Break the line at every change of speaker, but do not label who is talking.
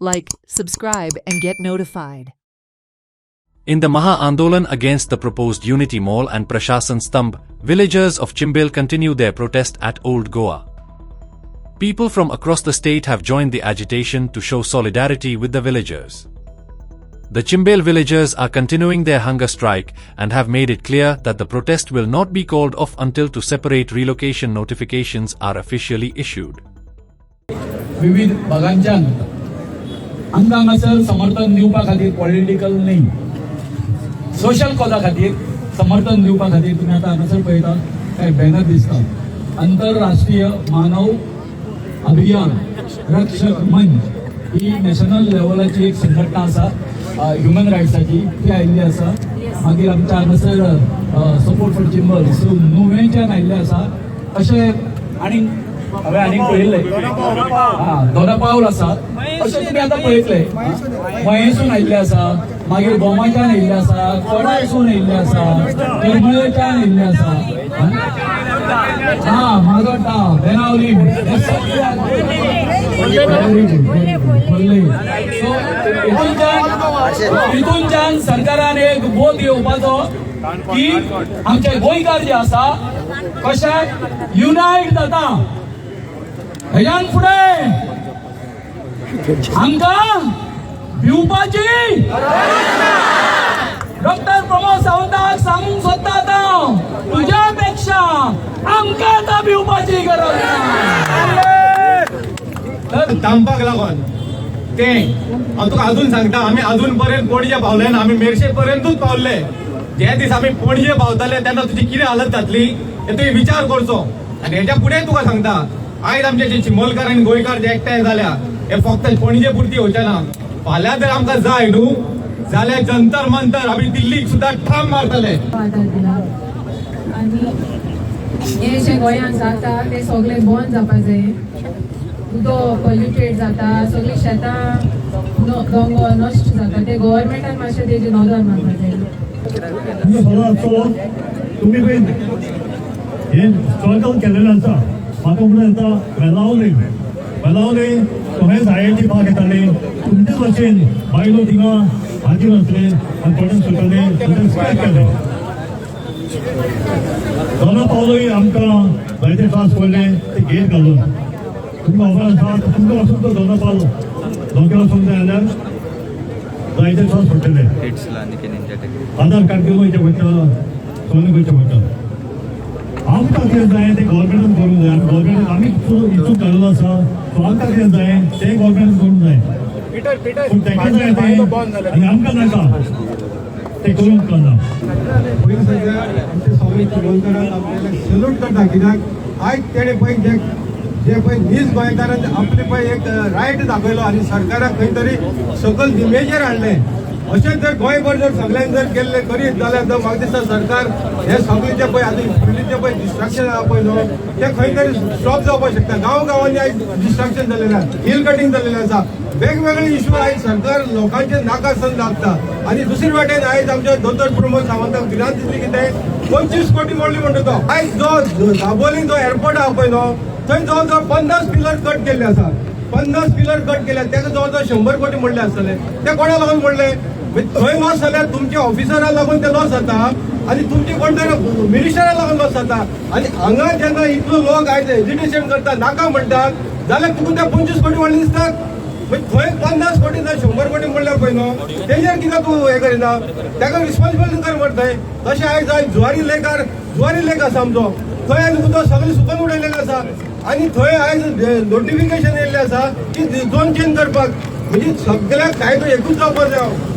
like, subscribe, and get notified.
In the Maha Andolan against the proposed Unity Mall and Prashasan Stambh, villagers of Chimbil continue their protest at Old Goa. People from across the state have joined the agitation to show solidarity with the villagers. The Chimbil villagers are continuing their hunger strike and have made it clear that the protest will not be called off until two separate relocation notifications are officially issued.
विविध भागांच्या आंदोलनाचं समर्थन दिवपा खातीर political न्ही social कॉजा खातीर समर्थन दिवपा खातीर तुम्ही आता हांगासर पळयता काय बॅनर दिसता आंतरराष्ट्रीय मानव अभियान रक्षक मंच ही नॅशनल लेवलाची एक संघटना आसा ह्युमन रायट्साची ती आयिल्ली आसा मागीर आमच्या हांगासर सपोर्ट फॉर चिंबल सो नुवेंच्यान आयिल्ले आसा अशें आनी हांवें आनीक पळयल्लें दोनापावल आसा अशें तुमी आतां पळयतले मयेसून आयिल्ले आसा मागीर बोमाच्यान आयिल्ले आसा कोडायसून आयिल्ले आसा निर्मळेच्यान आयिल्ले आसा माजोड्डा बेनावली हितूनच्यान सरकारान एक बोध येवपाचो की आमचे गोंयकार जे आसा कशे युनायट जाता हेज्यान फुडें आमकां भिवपाची डॉक्टर प्रमोद सावंताक सांगूंक सोदता आतां तुज्या पेक्षा आमकां आतां भिवपाची गरज ना
थांबपाक लागून ते हांव तुका अजून सांगता आमी अजून पर्यंत पणजे पावले ना आमी मेरशे पर्यंतूच पावले जे दीस आमी पणजे पावतले तेन्ना तुजी कितें हालत जातली हे तुवें विचार करचो आनी हेच्या फुडें तुका सांगता आयज आमचे जे चिंबोलकार आनी गोंयकार जे एकठांय जाल्या हे फक्त पणजे पुरती वचचे ना फाल्यां जर आमकां जाय न्हू जाल्यार जंतर मंतर आमी दिल्लीक सुद्दां ठाम मारतले
आनी हे जे गोंयांत जाता ते सगळे बंद जावपा जाय उदक पॉल्युटेड जाता सगळीं शेतां दोंगर नश्ट जाता ते गव्हर्मेंटान मातशें तेजी नदर मारपा जाय
तुम्ही हे स्ट्रगल केलेलें आसा म्हाका म्हणून येता वेलावले थंय जायेची बाग येताली तुमचे भशेन बायलो थिंगा हाजीर आसले आनी थोडे सुटले स्ट्रायक केले दोना पावलोय आमकां जायते त्रास पडले ते गेट घालून तुमकां खबर आसा तुमकां वचून तो दोना पावलो दोनके वचूंक जाय जाल्यार जायते त्रास पडटले आधार कार्ड घेवन वयचें पडटा सोने वयचें पडटा आमकां कितें जाय तें गव्हर्मेंटान करूंक जाय आनी गव्हर्मेंटान आमी हितून घालून आसा सो आमकां कितें जाय तें गव्हर्मेंटान करूंक जाय पूण तेका जाय तें आनी आमकां नाका तें करूंक कळना
पयलीं सध्या आमचे सगळे चिंबोलकारांक आपल्याला सॅल्यूट करता कित्याक आयज तेणे पळय जे पळय नीज गोंयकारान आपले पळय एक रायट दाखयलो आनी सरकाराक खंय तरी सकल इमेजीर हाडलें अशें जर गोंयभर जर सगळ्यांनी जर केल्ले करीत जाल्यार म्हाका दिसता सरकार हे सगळे जे पळय आतां पयलींचे पळय डिस्ट्रक्शन आहा पळय न्हू ते खंय तरी स्टॉप जावपाक शकता गांवांनी आयज डिस्ट्रक्शन जाल्लेलें आसा हिल कटींग जाल्लेलें आसा वेगवेगळे इश्यू आयज सरकार लोकांचे नाकासन लागता आनी दुसरे वाटेन आयज आमचे दोतोर प्रमोद सावंताक भिरांत दिसली कितें 25 कोटी मोडली म्हणटा तो आयज जो दाबोलीन जो एअरपोर्ट आहा पळय न्हू थंय जवळ जवळ 50 पिलर कट केल्ले आसा 50 पिलर कट केल्या ताका जवळ जवळ 100 कोटी मोडले आसतले ते कोणा लागून मोडले थंय लॉस जाल्यार तुमच्या ऑफिसरां लागून ते लॉस जाता आनी तुमचे कोण तरी मिनिस्टरां लागून लॉस जाता आनी हांगा जेन्ना इतलो लोक आयज एजिटेशन करता नाका म्हणटात जाल्यार तुका ते 25 कोटी मोडले दिसतात थंय 50 कोटी ना 100 कोटी म्हणल्यार पळय न्हू तेजेर कित्याक तूं हे करिना ताका रिस्पॉन्सिबल कर म्हणटा तशें आयज जुवारी लेक आसा आमचो थंय आयज उदक सगळें सुकून उडयलेलें आसा आनी थंय आयज नोटिफिकेशन येयल्लें आसा की झोन चेंज करपाक म्हणजे सगळ्याक कायदो एकूच जावपाक जाय